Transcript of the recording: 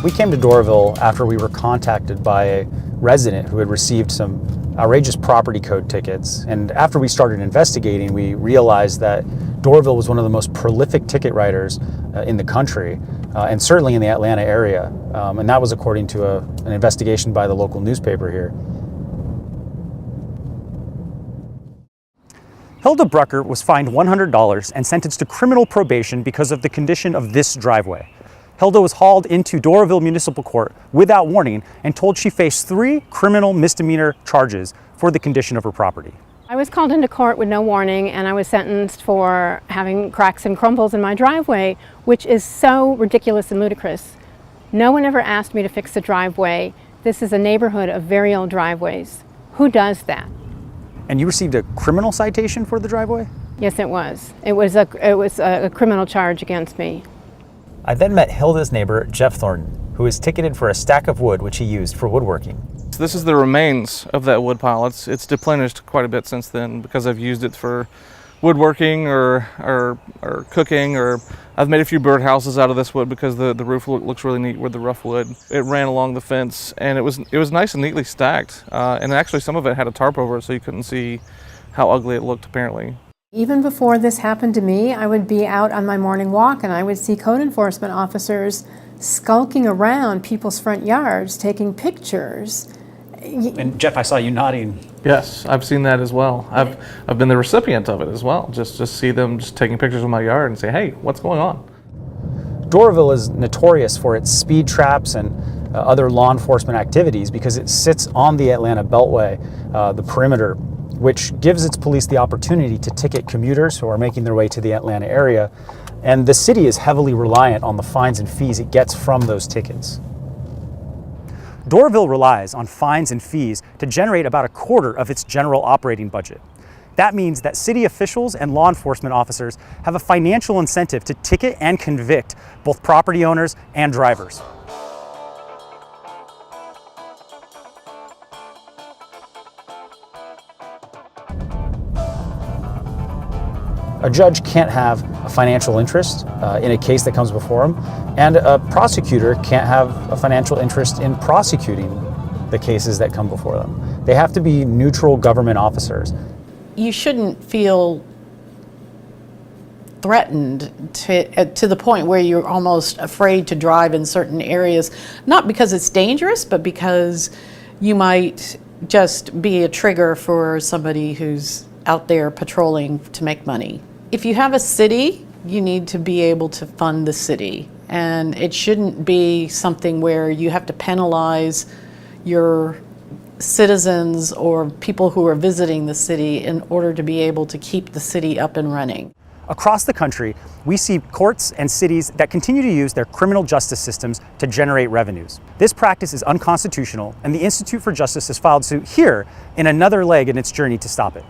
We came to Doraville after we were contacted by a resident who had received some outrageous property code tickets. And after we started investigating, we realized that Doraville was one of the most prolific ticket writers in the country, and certainly in the Atlanta area. And that was according to an investigation by the local newspaper here. Hilda Brucker was fined $100 and sentenced to criminal probation because of the condition of this driveway. Hilda was hauled into Doraville Municipal Court without warning and told she faced 3 criminal misdemeanor charges for the condition of her property. I was called into court with no warning, and I was sentenced for having cracks and crumbles in my driveway, which is so ridiculous and ludicrous. No one ever asked me to fix the driveway. This is a neighborhood of very old driveways. Who does that? And you received a criminal citation for the driveway? Yes, it was. It was a criminal charge against me. I then met Hilda's neighbor, Jeff Thornton, who was ticketed for a stack of wood which he used for woodworking. This is the remains of that wood pile. It's deplenished quite a bit since then because I've used it for woodworking or cooking, or I've made a few birdhouses out of this wood because the roof looks really neat with the rough wood. It ran along the fence, and it was nice and neatly stacked. And actually some of it had a tarp over it so you couldn't see how ugly it looked apparently. Even before this happened to me, I would be out on my morning walk and I would see code enforcement officers skulking around people's front yards taking pictures. And Jeff, I saw you nodding. Yes, I've seen that as well. I've been the recipient of it as well. Just see them just taking pictures of my yard and say, hey, what's going on? Doraville is notorious for its speed traps and other law enforcement activities because it sits on the Atlanta Beltway, the perimeter, which gives its police the opportunity to ticket commuters who are making their way to the Atlanta area. And the city is heavily reliant on the fines and fees it gets from those tickets. Doraville relies on fines and fees to generate about 1/4 of its general operating budget. That means that city officials and law enforcement officers have a financial incentive to ticket and convict both property owners and drivers. A judge can't have a financial interest in a case that comes before him, and a prosecutor can't have a financial interest in prosecuting the cases that come before them. They have to be neutral government officers. You shouldn't feel threatened to the point where you're almost afraid to drive in certain areas, not because it's dangerous, but because you might just be a trigger for somebody who's out there patrolling to make money. If you have a city, you need to be able to fund the city, and it shouldn't be something where you have to penalize your citizens or people who are visiting the city in order to be able to keep the city up and running. Across the country, we see courts and cities that continue to use their criminal justice systems to generate revenues. This practice is unconstitutional, and the Institute for Justice has filed suit here in another leg in its journey to stop it.